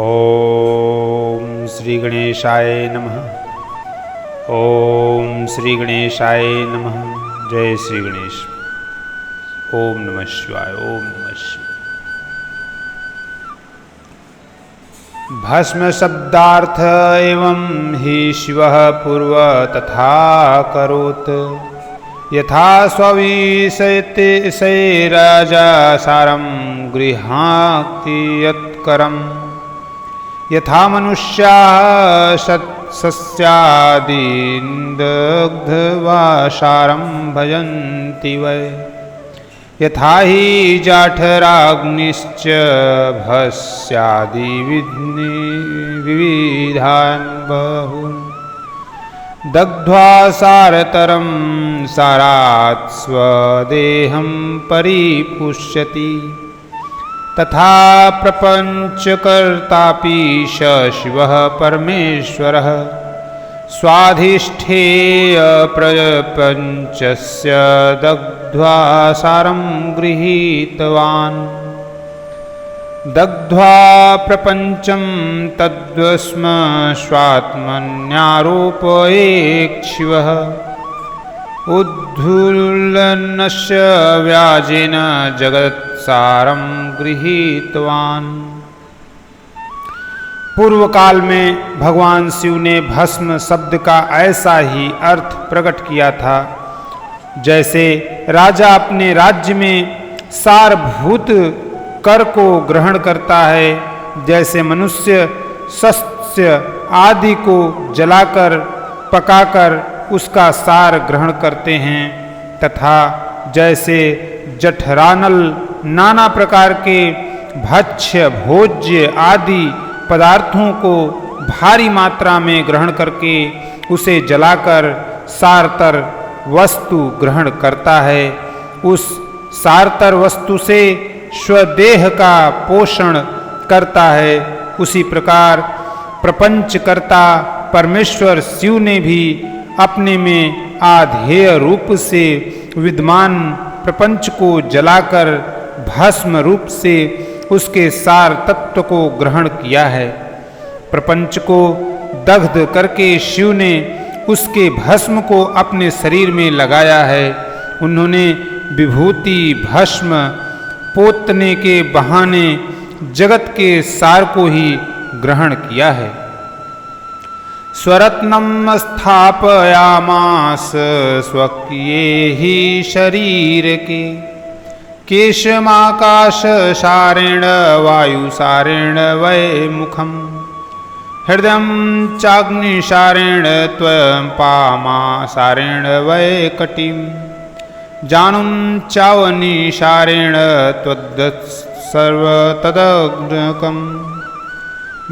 ओम श्री गणेशाय नमः। ओम श्री गणेशाय नमः। जय श्री गणेश। ओम नमः शिवाय। ओम नमः शिवाय। भस्म शब्दार्थ एवं हि शिवः पूर्व तथा करोत् यथा स्वविषयते से राजा सारं गृहाति यत्करम् यथा मनुष्याः सस्यादीन्दग्ध्वा सारं भजन्ति वै यथा हि जाठराग्निश्च भस्यादि विविधान् बहून् दग्ध्वा सारतरं सारात् स्वदेहं परिपुष्यति तथा प्रपञ्चकर्तापि शिवः परमेश्वरः स्वाधिष्ठेय प्रपञ्चस्य दग्ध्वा सारं गृहीतवान् दग्ध्वा प्रपञ्चं तद्वस्म स्वात्मन्यारोपयेच्छिवः उद्धूलनस्य व्याजेन जगत्सारं गृहीतवान्। पूर्व काल में भगवान शिव ने भस्म शब्द का ऐसा ही अर्थ प्रकट किया था जैसे राजा अपने राज्य में सारभूत कर को ग्रहण करता है, जैसे मनुष्य शस्य आदि को जलाकर पकाकर उसका सार ग्रहण करते हैं, तथा जैसे जठरानल नाना प्रकार के भक्ष्य भोज्य आदि पदार्थों को भारी मात्रा में ग्रहण करके उसे जलाकर सारतर वस्तु ग्रहण करता है, उस सारतर वस्तु से स्वदेह का पोषण करता है, उसी प्रकार प्रपंचकर्ता परमेश्वर शिव ने भी अपने में आधेय रूप से विद्यमान प्रपंच को जलाकर भस्म रूप से उसके सार तत्व को ग्रहण किया है। प्रपंच को दग्ध करके शिव ने उसके भस्म को अपने शरीर में लगाया है। उन्होंने विभूति भस्म पोतने के बहाने जगत के सार को ही ग्रहण किया है। स्वरत्नम स्थापयामास स्वकीये ही शरीर के केशमाकाश सारेण वायुसारेण वै मुखम हृदयं चाग्निसारेण त्वं पामासारेण वै कटिं जानुं चावनिसारेण त्वद्सर्वतदग्नकम्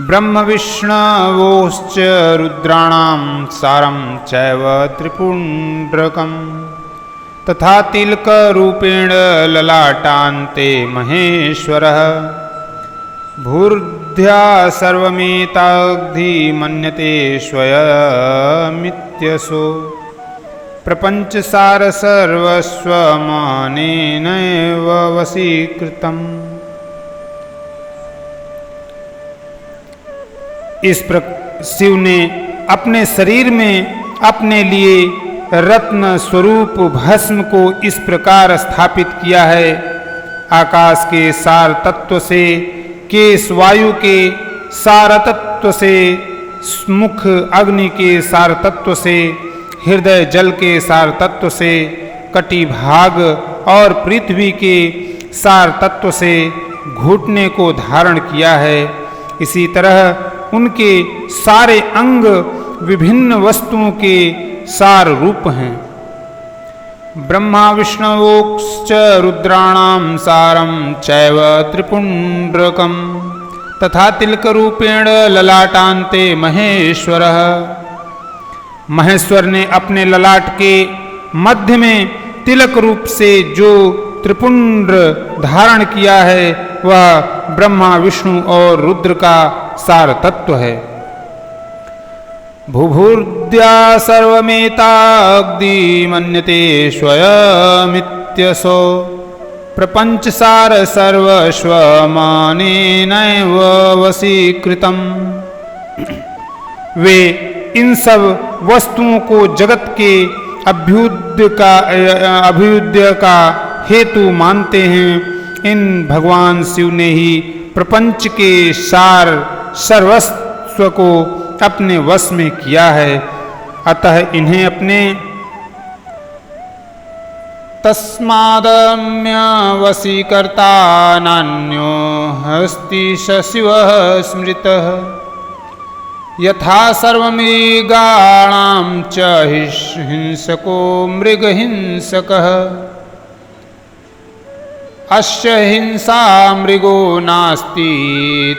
ब्रह्म विष्णवोश्च रुद्राणां सारं चैव त्रिपुण्ड्रकम् तथा तिलकरूपेण ललाटान्ते महेश्वरः भूर्ध्या सर्वमेताग्धि मन्यते स्वयमित्यसो प्रपञ्चसार सर्वस्वमानेनैव वशीकृतम्। इस शिव ने अपने शरीर में अपने लिए रत्न स्वरूप भस्म को इस प्रकार स्थापित किया है। आकाश के सार तत्व से, केश वायु के सार तत्व से, मुख अग्नि के सार तत्व से, हृदय जल के सार तत्व से, कटी भाग और पृथ्वी के सार तत्व से घुटने को धारण किया है। इसी तरह उनके सारे अंग विभिन्न वस्तुओं के सार रूप हैं। ब्रह्मा विष्णवोश्च रुद्राणां सारं चैव त्रिपुण्ड्रकम् तथा तिलकरूपेण ललाटान्ते महेश्वरः। महेश्वर ने अपने ललाट के मध्य में तिलक रूप से जो त्रिपुंड्र धारण किया है वह ब्रह्मा विष्णु और रुद्र का सार तत्व है। भूभुर्द्या सर्वमेताग्धि मन्यते स्वयमित्यसो प्रपंचसार सर्वस्वमानेनैव वशीकृतम्। वे इन सब वस्तुओं को जगत के अभ्युदय का हेतु मानते हैं। इन भगवान शिव ने ही प्रपंच के सार सर्वस्व को अपने वश में किया है। अतः इन्हें अपने तस्मादम्य वशीकर्ता नान्यो हस्ति शिवः स्मृतः। यथा सर्वमृगाणां च हिंसको मृगहिंसकः। अस्य हिंसा मृगो नास्ति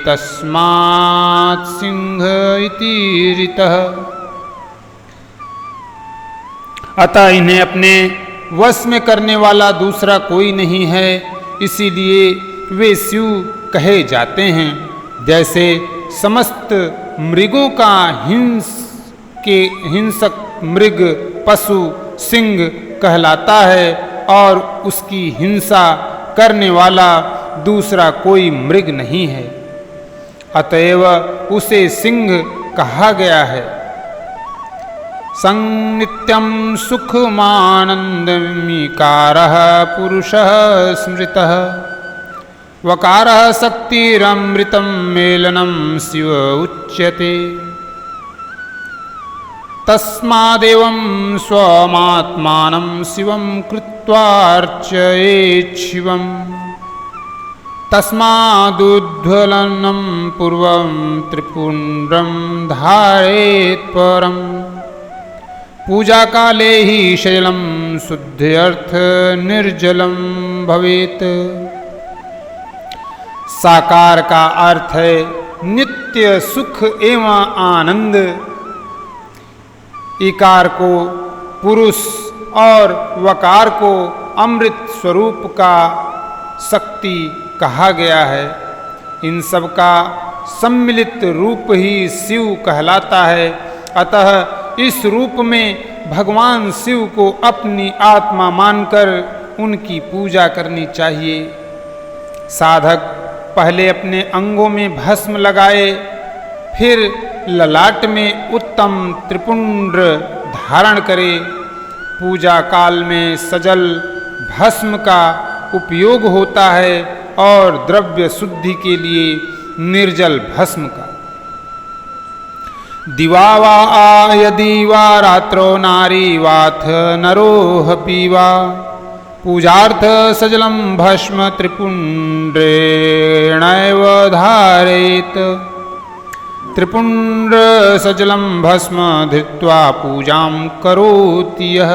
तस्मात् सिंह इति ऋतः। अतः इन्हें अपने वश में करने वाला दूसरा कोई नहीं है, इसीलिए वे शिव कहे जाते हैं। जैसे समस्त मृगों का हिंसक मृग पशु सिंह कहलाता है और उसकी हिंसा करने वाला दूसरा कोई मृग नहीं है, अतएव उसे सिंह कहा गया है। संनित्यं सुखमानन्दविकारः पुरुषः स्मृतः। वकारः शक्तिरमृतं मेलनं शिव उच्यते। तस्मादेवं स्वमात्मानं शिवं कृत्वार्चयेत् शिवम्। तस्मादुज्ज्वलनं पूर्वं त्रिपुण्ड्रं धारयेत् परम्। पूजा काले ही शैलम शुद्ध अर्थ निर्जलम भवेत। साकार का अर्थ है नित्य सुख एवं आनंद। इकार को पुरुष और वकार को अमृत स्वरूप का शक्ति कहा गया है। इन सब का सम्मिलित रूप ही शिव कहलाता है। अतः इस रूप में भगवान शिव को अपनी आत्मा मानकर उनकी पूजा करनी चाहिए। साधक पहले अपने अंगों में भस्म लगाए, फिर ललाट में उत्तम त्रिपुंड्र धारण करे। पूजा काल में सजल भस्म का उपयोग होता है और द्रव्य शुद्धि के लिए निर्जल भस्म का। दिवा वा यदि वा रात्रो नारी वाथ नरोऽपि वा। पूजार्थ सजलं भस्म त्रिपुण्ड्रेणैव धारयेत्। त्रिपुण्ड्र सजलं भस्म धृत्वा पूजां करोति यः।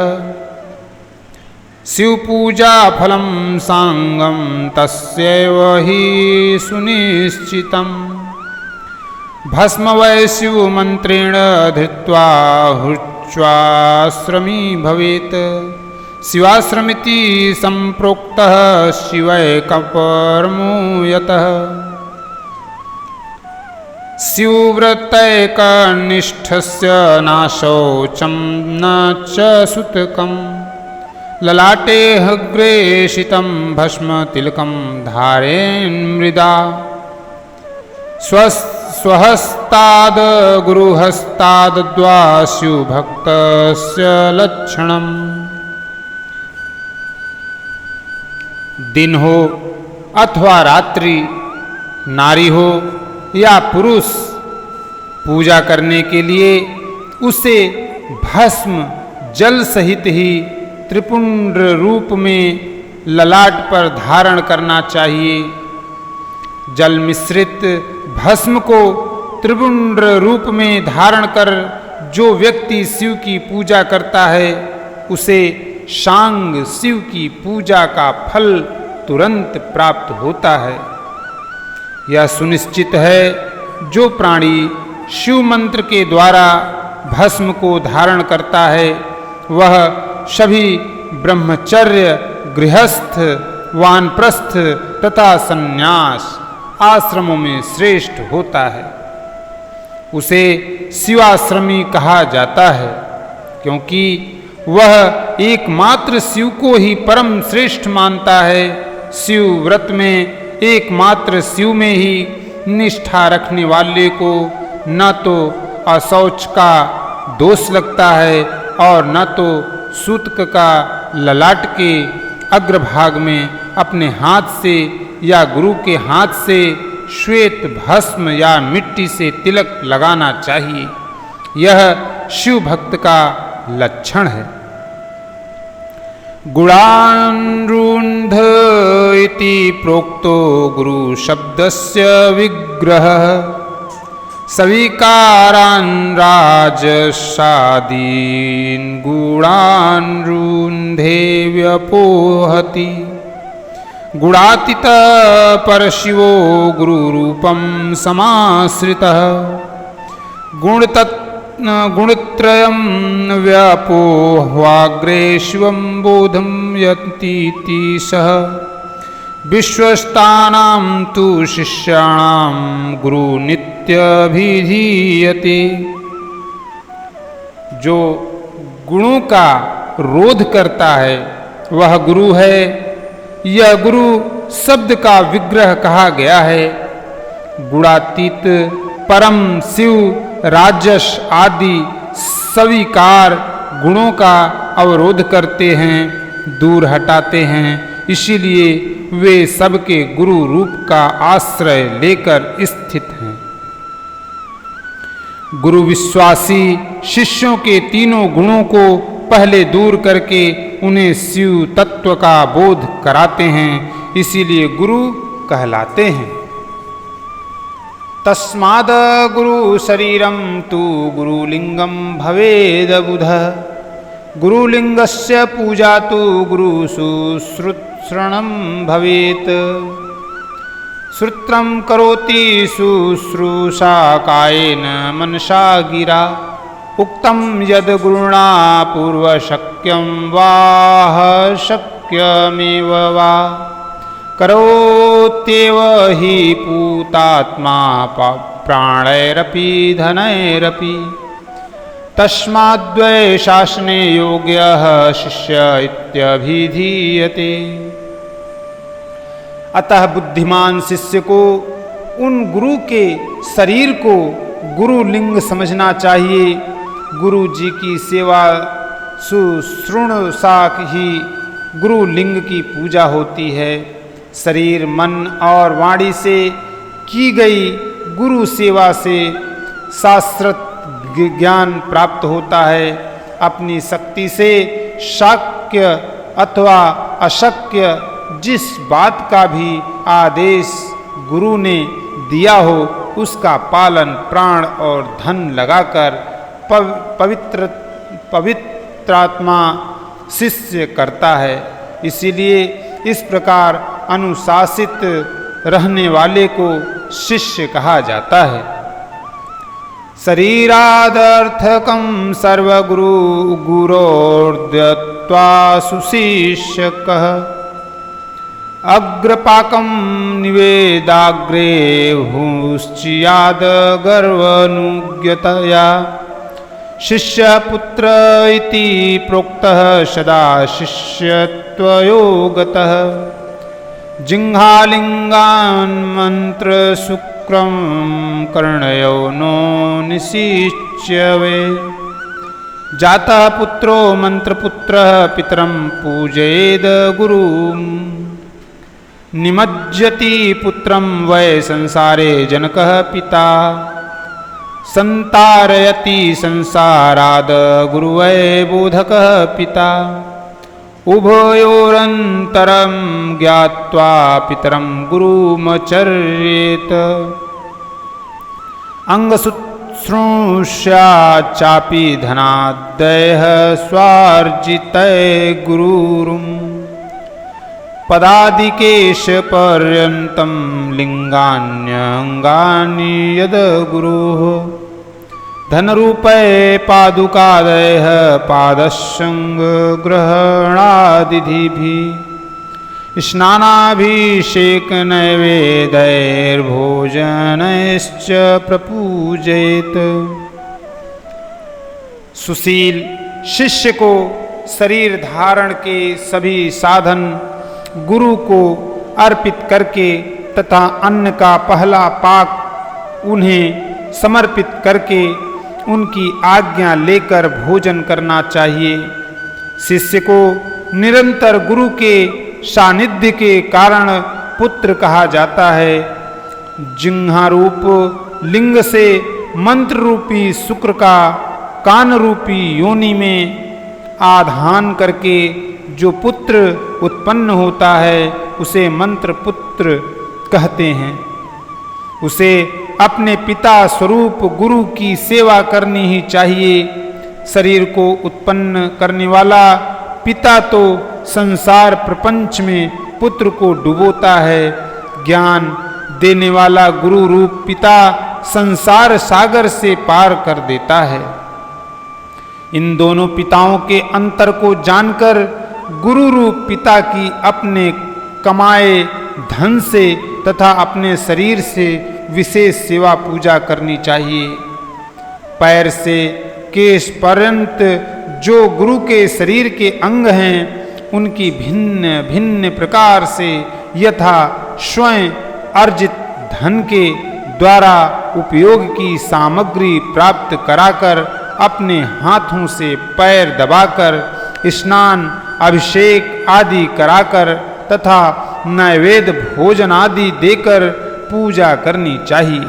शिवपूजा फलं सांगं तस्यैव हि सुनिश्चितम्। भस्म वै शिव मंत्रेण धृत्वा हुच्वाश्रमी भवेत्। शिवाश्रमिति संप्रोक्तः शिवैकपरमो यतः। शिवव्रतैकनिष्ठस्य न शौचं न च सुतकम्। ललाटे हग्रेषितं भस्म तिलकं धारयेन्मृदा। स्वहस्ताद् गुरुहस्ताद्वा शिवभक्तस्य लक्षणम्। दिन हो अथवा रात्रि, नारी हो या पुरुष, पूजा करने के लिए उसे भस्म जल सहित ही त्रिपुंड्र रूप में ललाट पर धारण करना चाहिए। जल मिश्रित भस्म को त्रिपुंड्र रूप में धारण कर जो व्यक्ति शिव की पूजा करता है उसे शांग शिव की पूजा का फल तुरंत प्राप्त होता है। यह सुनिश्चित है जो प्राणी शिव मंत्र के द्वारा भस्म को धारण करता है वह सभी ब्रह्मचर्य, गृहस्थ, वानप्रस्थ तथा सन्यास आश्रमों में श्रेष्ठ होता है। उसे शिवाश्रमी कहा जाता है क्योंकि वह एकमात्र शिव को ही परम श्रेष्ठ मानता है। शिव व्रत में एकमात्र शिव में ही निष्ठा रखने वाले को न तो अशौच का दोष लगता है और न तो सूतक का ललाट के अग्रभाग में अपने हाथ से या गुरु के हाथ से श्वेत भस्म या मिट्टी से तिलक लगाना चाहिए। यह शिव भक्त का लक्षण है। गुणान्रुन्ध इति प्रोक्तो गुरु शब्दस्य विग्रह सविकारान् राजसादीन् गुणान् रुन्धे व्यपोहति। गुणातीत परशिवो गुरुरूपं समाश्रितः गुणत्रयं व्यापोह्वाग्रे शिवं बोधं यतीति सः विश्वस्तानां तु शिष्याणां गुरु नित्यभिधीयते। जो गुणों का रोध करता है वह गुरु है। यह गुरु शब्द का विग्रह कहा गया है। गुणातीत परम शिव राजस आदि सविकार गुणों का अवरोध करते हैं, दूर हटाते हैं, इसीलिए वे सबके गुरु रूप का आश्रय लेकर स्थित हैं। गुरु विश्वासी शिष्यों के तीनों गुणों को पहले दूर करके उन्हें शिव तत्व का बोध कराते हैं, इसीलिए गुरु कहलाते हैं। तस्माद् गुरु शरीरं तु गुरुलिंगं भवेद बुध। गुरुलिंगस्य पूजा तु गुरु शुश्रूषणं भवेत्। श्रुत्रं करोति शुश्रूषा कायेन मनसा गिरा। उक्तं यद् गुरुणा पूर्वशक्यं वाह शक्यमेव वा करोत्येव हि पूतात्मा प्राणैरपि धनैरपि। तस्माद्वै शासने योग्यः शिष्य इत्यभिधीयते। अतः बुद्धिमान शिष्य को उन गुरु के शरीर को गुरुलिंग समझना चाहिए। गुरु जी की सेवा शुश्रूषा ही गुरुलिंग की पूजा होती है। शरीर, मन और वाणी से की गई गुरु सेवा से शास्त्रत ज्ञान प्राप्त होता है। अपनी शक्ति से शक्य अथवा अशक्य जिस बात का भी आदेश गुरु ने दिया हो उसका पालन प्राण और धन लगाकर पवित्रात्मा शिष्य करता है। इसीलिए इस प्रकार अनुशासित रहने वाले को शिष्य कहा जाता है। शरीरादर्थकं सर्वगुरु गुरोर्दत्वा सुशिष्यकः अग्रपाकं निवेदाग्रे भूश्चियाद गर्वनुज्ञतया। शिष्यपुत्र इति प्रोक्तः सदा शिष्यत्वयोगतः। जिह्वालिङ्गान् मन्त्रशुक्रं कर्णयो नो निशिच्य वे। जातः पुत्रो मन्त्रपुत्रः पितरं पूजयेद गुरुं। निमज्जति पुत्रं वै संसारे जनकः पिता। संतारयति संसाराद गुरुवै बोधकः पिता। उभयोरन्तरं ज्ञात्वा पितरं गुरुमचर्येत। अंगशुश्रूषया चापि धनाद्यः स्वार्जितै गुरुरुम्। पदादिकेशपर्यन्तं लिङ्गान्यङ्गानि यद् गुरुः। धनरूपै पादुकादयः पादसङ्ग्रहणादिभिः। स्नानाभिषेकनैवेद्यैर्भोजनैश्च प्रपूजयेत्। सुशील शिष्य को शरीर धारण के सभी साधन गुरु को अर्पित करके तथा अन्न का पहला पाक उन्हें समर्पित करके उनकी आज्ञा लेकर भोजन करना चाहिए। शिष्य को निरंतर गुरु के सानिध्य के कारण पुत्र कहा जाता है। जिह्वारूप लिंग से मंत्र रूपी शुक्र का कान रूपी योनि में आधान करके जो पुत्र उत्पन्न होता है उसे मंत्र पुत्र कहते हैं। उसे अपने पिता स्वरूप गुरु की सेवा करनी ही चाहिए। शरीर को उत्पन्न करने वाला पिता तो संसार प्रपंच में पुत्र को डुबोता है। ज्ञान देने वाला गुरु रूप पिता संसार सागर से पार कर देता है। इन दोनों पिताओं के अंतर को जानकर गुरु रूप पिता की अपने कमाए धन से तथा अपने शरीर से विशेष सेवा पूजा करनी चाहिए। पैर से केश पर्यंत जो गुरु के शरीर के अंग हैं उनकी भिन्न भिन्न प्रकार से यथा स्वयं अर्जित धन के द्वारा उपयोग की सामग्री प्राप्त कराकर अपने हाथों से पैर दबाकर स्नान अभिषेक आदि कराकर तथा नैवेद्य भोजन आदि देकर पूजा करनी चाहिए।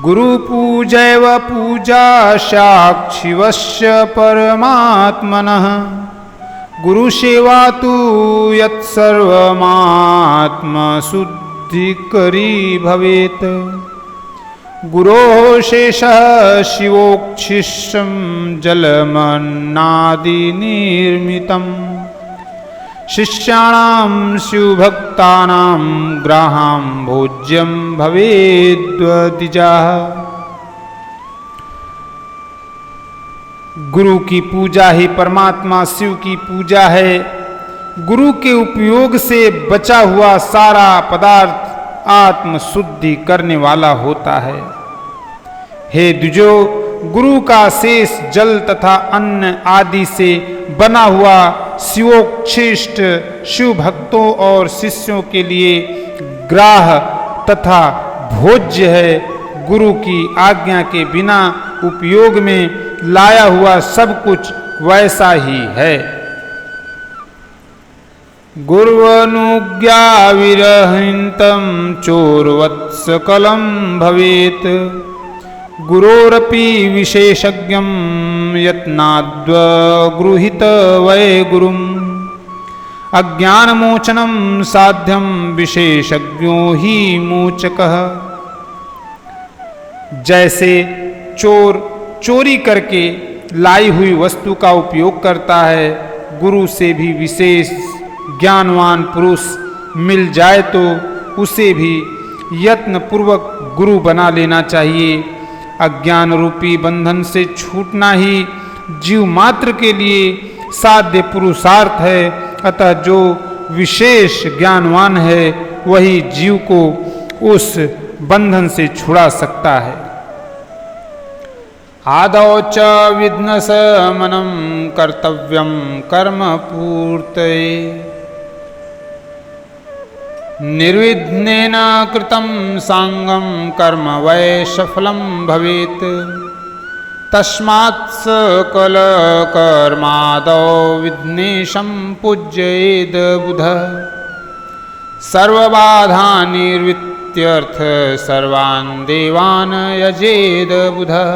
गुरु पूजैव पूजा साक्षिवस्य परमात्मनः गुरु सेवा तु यत्सर्वमात्मशुद्धिकरी भवेत्। गुरोः शेषः शिवोच्छिष्टं जलमन्नादिनिर्मितम् शिष्याणां शिवभक्तानां ग्राहां भोज्यं भवेद्वदिजाः। गुरु की पूजा ही परमात्मा शिव की पूजा है। गुरु के उपयोग से बचा हुआ सारा पदार्थ आत्म शुद्धि करने वाला होता है। हे द्विजो, गुरु का शेष जल तथा अन्न आदि से बना हुआ शिवोच्छिष्ट शिव भक्तों और शिष्यों के लिए ग्राह तथा भोज्य है। गुरु की आज्ञा के बिना उपयोग में लाया हुआ सब कुछ वैसा ही है। गुर्वनुज्ञा विरहितं चोरवत्सकलं भवेत् गुरोरपि विशेषज्ञं यत्नाद्वगृहीत वै गुरुम् अज्ञानमोचनं साध्यं विशेषज्ञो हि मोचकः। जैसे चोर चोरी करके लाई हुई वस्तु का उपयोग करता है, गुरु से भी विशेष ज्ञानवान पुरुष मिल जाए तो उसे भी यत्न पूर्वक गुरु बना लेना चाहिए। अज्ञान रूपी बंधन से छूटना ही जीव मात्र के लिए साध्य पुरुषार्थ है। अतः जो विशेष ज्ञानवान है वही जीव को उस बंधन से छुड़ा सकता है। आदौ च विघ्नशमनं कर्तव्यं कर्म पूर्तये निर्विघ्नेन कृतं सांगं कर्म वै सफलं भवेत्। तस्मात् सकल कर्मादौ विघ्नेशं पूजयेद् बुधः सर्वबाधान् निर्वित्यर्थ सर्वान् देवान् यजेद् बुधः।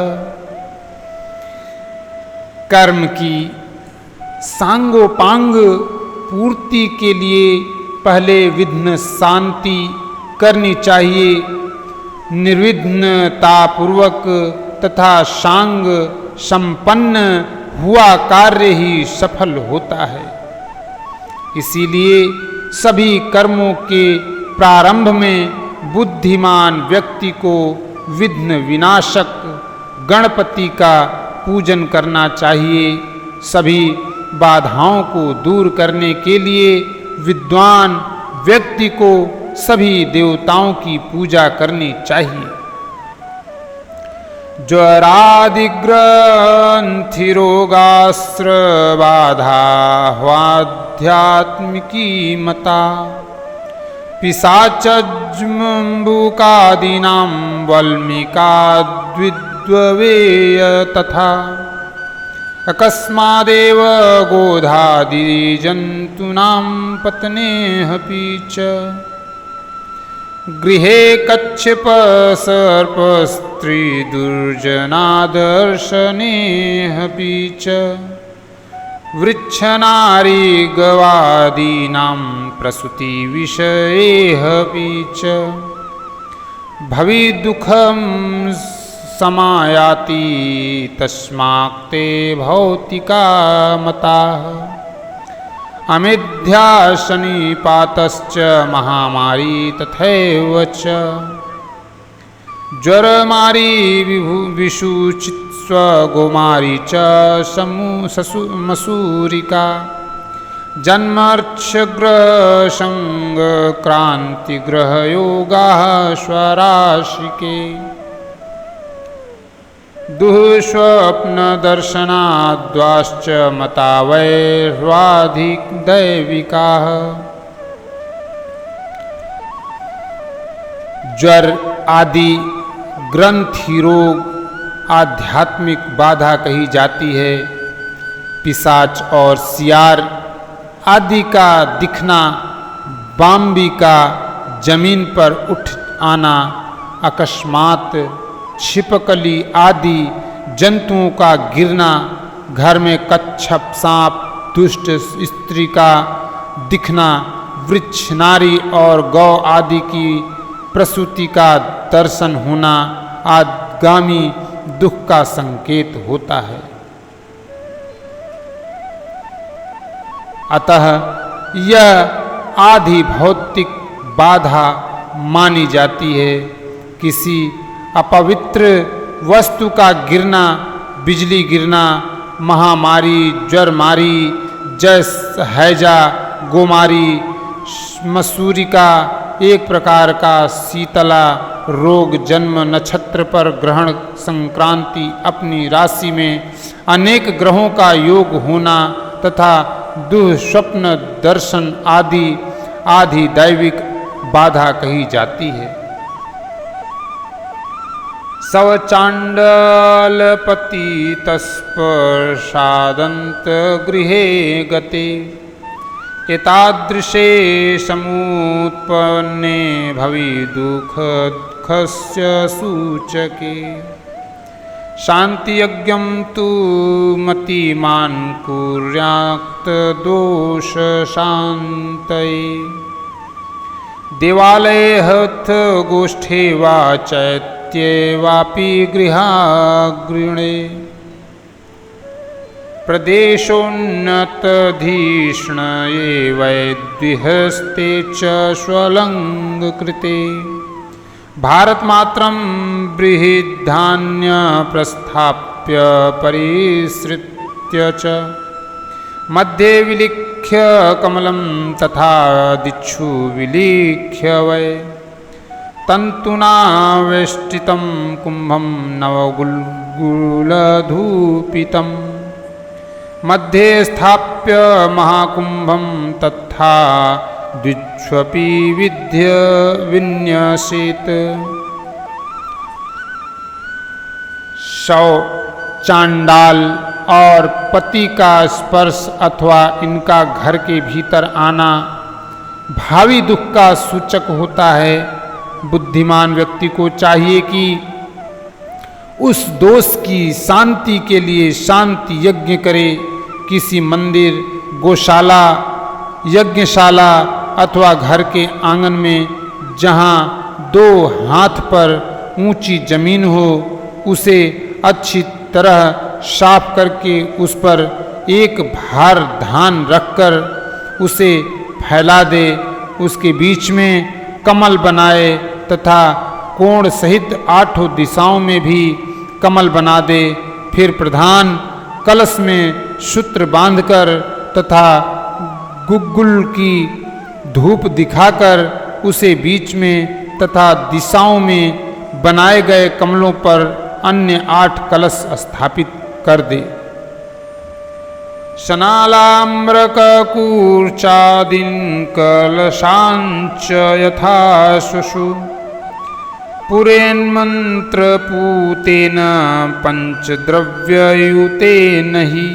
कर्म की सांगोपांग पूर्ति के लिए पहले विघ्न शांति करनी चाहिए। निर्विघ्नता पूर्वक तथा सांग संपन्न हुआ कार्य ही सफल होता है। इसीलिए सभी कर्मों के प्रारंभ में बुद्धिमान व्यक्ति को विघ्न विनाशक गणपति का पूजन करना चाहिए। सभी बाधाओं को दूर करने के लिए विद्वान व्यक्ति को सभी देवताओं की पूजा करनी चाहिए। ज्वरादिग्रंथि रोगास्त्र बाधा ह्वाध्यात्मिकी मता पिशाचजम्बुकादीनां वल्मीकाद्विद्वेय तथा अकस्मादेव गोधादिजन्तूनां पतनेऽपि च गृहे कच्छपसर्पस्त्रीदुर्जनादर्शनेऽपि च वृक्षनारीगवादीनां प्रसूतिविषयेऽपि च भविदुःखं समायाति तस्माक्ते भौतिका मताः अमिथ्याशनिपातश्च महामारी तथैव च ज्वरमारी विषुचित्स्वगोमारी च मसूरिका जन्मर्क्षग्रसङ्गक्रान्तिग्रहयोगाः स्वराशिके दुःस्वप्नदर्शनाद्वाश्च मता वैर्वाधिदैविकाः ज्वर आदि ग्रंथि रोग आध्यात्मिक बाधा कही जाती है। पिशाच और सियार आदि का दिखना, बाम्बी का जमीन पर उठ आना, अकस्मात छिपकली आदि जंतुओं का गिरना, घर में कच्छप सांप दुष्ट स्त्री का दिखना, वृक्ष नारी और गौ आदि की प्रसूति का दर्शन होना आगामी दुख का संकेत होता है। अतः यह आदि भौतिक बाधा मानी जाती है। किसी अपवित्र वस्तु का गिरना, बिजली गिरना, महामारी, ज्वरमारी, जस, हैजा, गोमारी, मसूरी का एक प्रकार का शीतला रोग, जन्म नक्षत्र पर ग्रहण संक्रांति, अपनी राशि में अनेक ग्रहों का योग होना तथा दुःस्वप्न दर्शन आदि आदि दैविक बाधा कही जाती है। सवचाण्डालपतितस्पर्शादन्त गृहे गते एतादृशे समुत्पन्ने भवि दुःखस्य सूचके शान्तियज्ञं तु मतिमान् कुर्यात् दोषशान्तये देवालये हथ गोष्ठे वा चैत्ये वापि गृहागृणे प्रदेशोन्नतधिष्णये वैद्विहस्ते च स्वलङ्कृते भारतमात्रं बृहद्धान्य प्रस्थाप्य परिसृत्य च मध्ये विलिख्य कमलं तथा दिक्षु विलिख्य वै तन्तुना वेष्टितं कुम्भं नवगुल्गुलधूपितम् मध्ये स्थाप्य महाकुंभं तथा द्विष्वपि विद्य विन्यसेत। शव, चांडाल और पति का स्पर्श अथवा इनका घर के भीतर आना भावी दुख का सूचक होता है। बुद्धिमान व्यक्ति को चाहिए कि उस दोष की शांति के लिए शांति यज्ञ करे। किसी मंदिर, गौशाला, यज्ञशाला अथवा घर के आंगन में जहाँ 2 हाथ पर ऊंची जमीन हो, उसे अच्छी तरह साफ करके उस पर एक भार धान रखकर उसे फैला दे। उसके बीच में कमल बनाए तथा कोण सहित 8 दिशाओं में भी कमल बना दे। फिर प्रधान कलश में सूत्र बांधकर तथा गुग्गुल की धूप दिखाकर उसे बीच में तथा दिशाओं में बनाए गए कमलों पर अन्य 8 कलश स्थापित कर दे। शनालाम्रककूर्चादीन् कलशाञ्च यथा शुशु पुरेन्मन्त्रपूतेन पञ्चद्रव्ययुतेन हि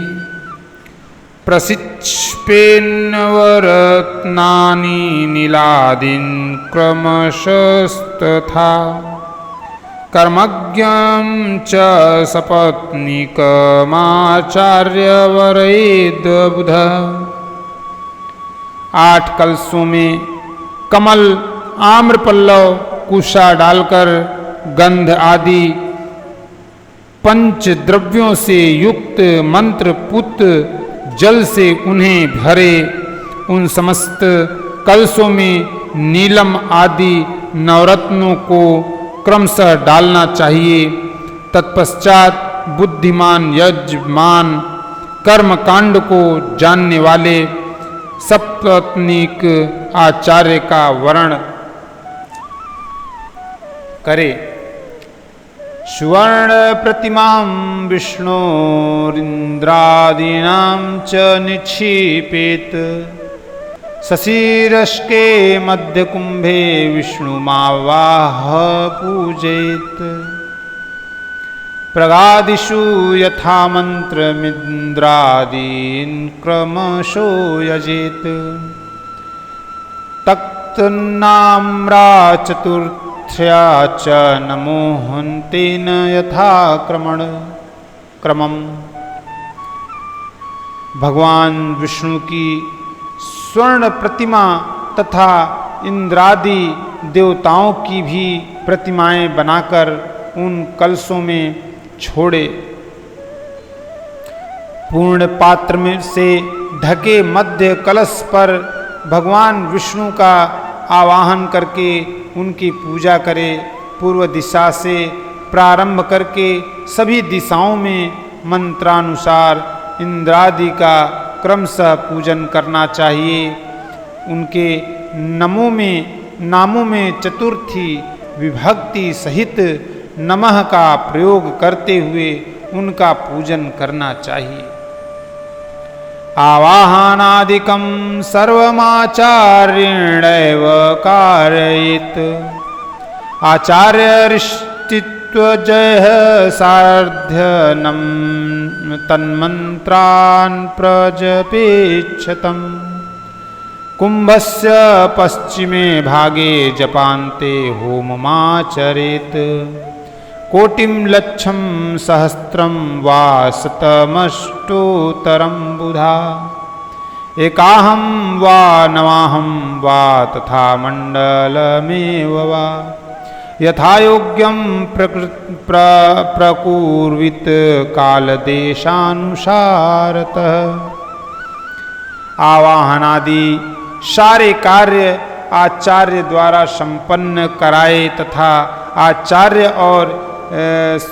प्रसिक्ष्पेन्नवरत्नानि नीलादीन् क्रमशस्तथा कर्मज्ञं च सपत्नीकमाचार्यवरेद्बुध। 8 कलशों में कमल, आम्रपल्लव, कुशा डालकर गंध आदि पंच द्रव्यों से युक्त मंत्रपूत जल से उन्हें भरे। उन समस्त कलशों में नीलम आदि नवरत्नों को क्रमशः डालना चाहिए। तत्पश्चात बुद्धिमान यजमान कर्मकांड को जानने वाले सपत्नीक आचार्य का वर्ण करे। सुवर्ण प्रतिमां विष्णोरिन्द्रादीनां च निक्षिपेत शशिरश्के मध्यकुंभे विष्णुमावाह पूजेत। प्रगादिषु यथा मंत्रमिन्द्रादीन् क्रमशो यजेत। तक्तनाम्रा चतुर्थ्या च नमोहन्तेन यथा क्रमम्। भगवान विष्णु की स्वर्ण प्रतिमा तथा इंद्रादि देवताओं की भी प्रतिमाएं बनाकर उन कलशों में छोड़े। पूर्ण पात्र में से ढके मध्य कलश पर भगवान विष्णु का आवाहन करके उनकी पूजा करे। पूर्व दिशा से प्रारंभ करके सभी दिशाओं में मंत्रानुसार इंद्रादि का क्रमशः पूजन करना चाहिए। उनके नामों में चतुर्थी विभक्ति सहित नमः का प्रयोग करते हुए उनका पूजन करना चाहिए। आवाहनादिकं सर्वमाचार्येणैव कारयेत्। आचार्यरिष्टित्वजयः सार्ध्यनं तन्मन्त्रान् प्रजपेच्छतम्। कुंभस्य पश्चिमे भागे जपान्ते होममाचरेत्। कोटिं लक्षं सहस्रं वा शतमष्टोत्तरं बुधा। एकाहं वा नवाहं वा तथा मण्डलमेव वा यथायोग्यं प्रकुर्वित कालदेशानुसारतः। आवाहनादि सारे कार्य आचार्य द्वारा संपन्न कराए तथा आचार्य और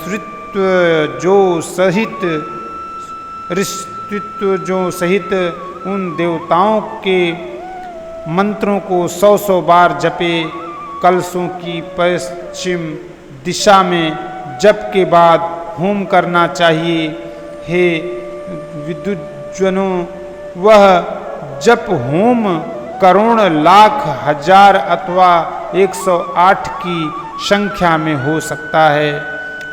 ऋषित्व जो सहित उन देवताओं के मंत्रों को 100 बार जपे। कलशों की पश्चिम दिशा में जप के बाद होम करना चाहिए। हे विद्वज्जनों, वह जप होम करोड़ लाख हजार अथवा 108 की संख्या में हो सकता है।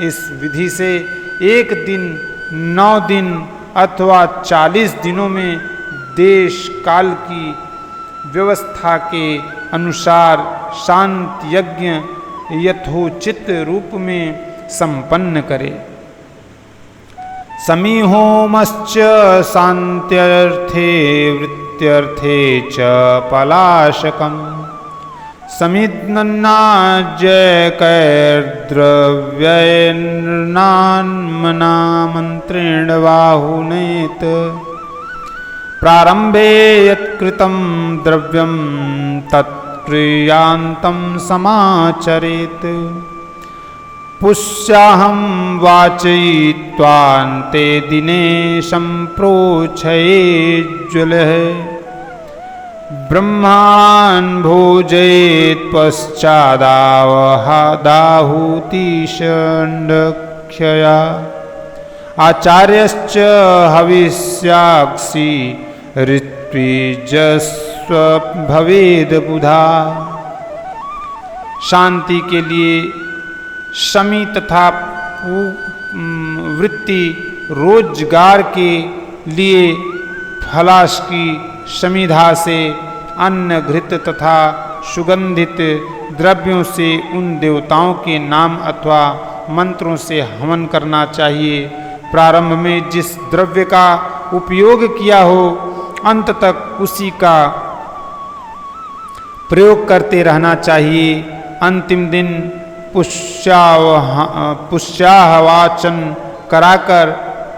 इस विधि से एक दिन, 9 दिन अथवा 40 दिनों में देश काल की व्यवस्था के अनुसार शांति यज्ञ यथोचित रूप में संपन्न करे। समीहोमश्च शान्त्यर्थे वृत्त्यर्थे च पलाशकम्। समिद्नन्नाज्यकैर्द्रव्यैर्नान्मनामन्त्रेण बाहुनेत। प्रारम्भे यत्कृतं द्रव्यं तत्क्रियान्तं समाचरेत्। पुष्याहं वाचयित्वान्ते दिने सम्प्रोक्षयेज्ज्वलः। ब्रह्मान् भोजयेत् पश्चादाहुतिषण्डक्षया। आचार्यश्च हविष्याक्षी ऋत्विजस्व भवेद बुधा। शांति के लिए शमी तथा वृत्ति, रोजगार के लिए फलाश की समिधा से, अन्न घृत तथा सुगंधित द्रव्यों से उन देवताओं के नाम अथवा मंत्रों से हवन करना चाहिए। प्रारंभ में जिस द्रव्य का उपयोग किया हो अंत तक उसी का प्रयोग करते रहना चाहिए। अंतिम दिन पुष्याहवाचन कराकर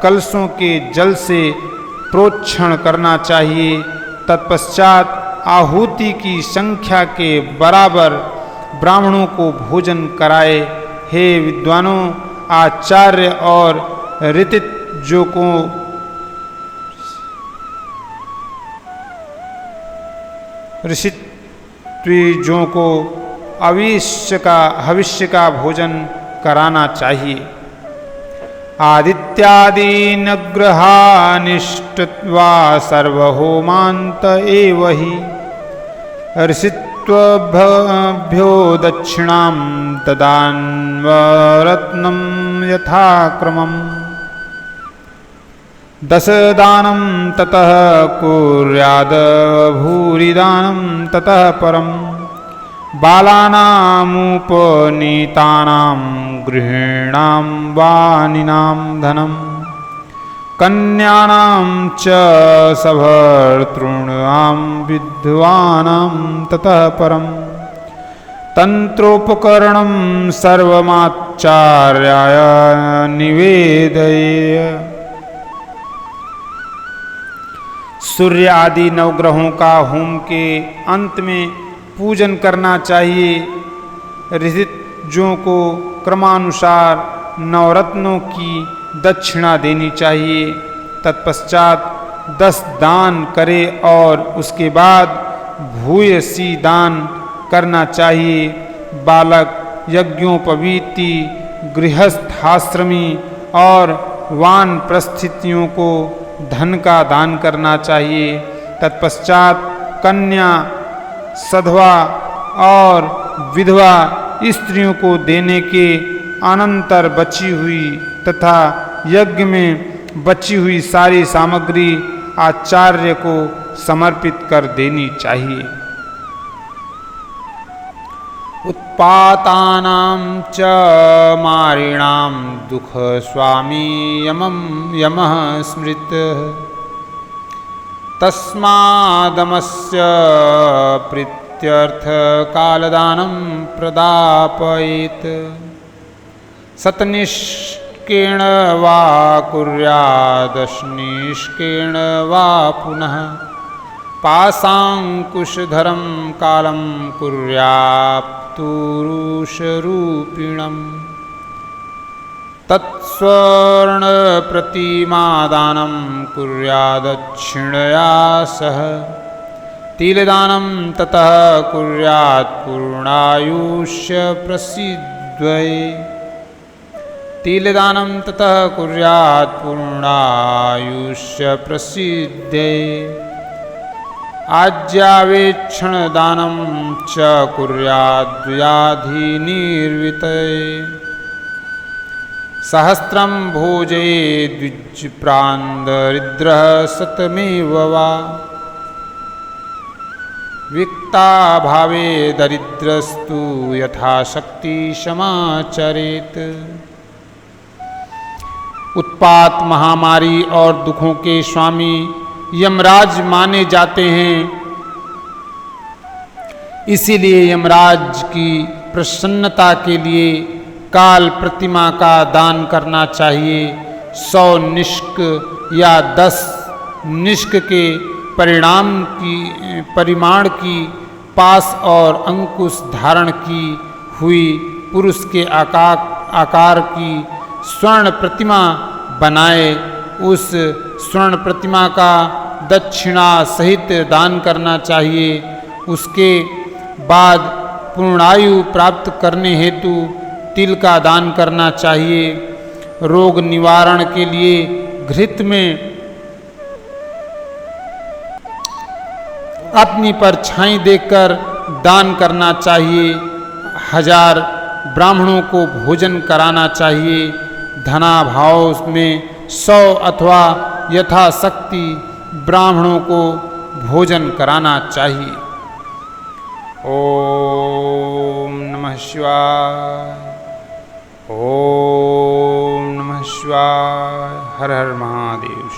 कलशों के जल से प्रोक्षण करना चाहिए। तत्पश्चात आहुति की संख्या के बराबर ब्राह्मणों को भोजन कराए। हे विद्वानों, आचार्य और ऋषित्विजों को हविष्य का भोजन कराना चाहिए। आदित्यादीन ग्रहानिष्टत्वा सर्वहोमांत एव हि ऋषित्वभ्यो दक्षिणां ददान्वरत्नं यथाक्रमम्। दशदानं ततः कुर्याद भूरिदानं ततः परम्। बालानामुपनीतानां गृहीणां वानिनां धनं। कन्यानां च सभर्तॄणां विद्वानां ततः परम्। तंत्रोपकरणं सर्वमाचार्याय निवेदय। सूर्य आदि नवग्रहों का होम के अंत में पूजन करना चाहिए। ऋषित्विजों को क्रमानुसार नवरत्नों की दक्षिणा देनी चाहिए। तत्पश्चात 10 दान करे और उसके बाद भूयसी दान करना चाहिए। बालक, यज्ञोपवीति, गृहस्थाश्रमी और वानप्रस्थितियों को धन का दान करना चाहिए। तत्पश्चात कन्या, सधवा और विधवा स्त्रियों को देने के अनंतर बची हुई तथा यज्ञ में बची हुई सारी सामग्री आचार्य को समर्पित कर देनी चाहिए। उत्पातानां च मारिणां दुख स्वामी यमः स्मृतः। तस्मादमस्य प्रीत्यर्थ कालदानं प्रदापयेत्। सतनिष्केण वा कुर्यादशनिष्केण वा पुनः। पाशाङ्कुशधरं कालं कुर्यात्पुरुषरूपिणम्। तत्स्वर्णप्रतिमादानं कुर्यादक्षिणया सह। तिलदानं ततः कुर्यात् पूर्णायुष्य प्रसिद्धये। तिलदानं ततः कुर्यात् पूर्णायुष्य प्रसिद्धये। आज्यावेक्षणदानं च कुर्यात् द्व्याधिनिर्वितये। सहस्रं भोजयेद् द्विजप्रान्दरिद्रः शतमेव वा। विक्ताभावे दरिद्रस्तु यथाशक्ति समाचरेत्। उत्पात, महामारी और दुखों के स्वामी यमराज माने जाते हैं। इसीलिए यमराज की प्रसन्नता के लिए काल प्रतिमा का दान करना चाहिए। 100 निष्क या 10 निष्क के परिमाण की पास और अंकुश धारण की हुई पुरुष के आकार की स्वर्ण प्रतिमा बनाए। उस स्वर्ण प्रतिमा का दक्षिणा सहित दान करना चाहिए। उसके बाद पूर्णायु प्राप्त करने हेतु तिल का दान करना चाहिए। रोग निवारण के लिए घृत में अपनी परछाई देकर दान करना चाहिए। 1000 ब्राह्मणों को भोजन कराना चाहिए। धनाभाव में 100 अथवा यथाशक्ति ब्राह्मणों को भोजन कराना चाहिए। ओम नमः शिवाय। ओम नमः शिवाय। हर हर महादेव।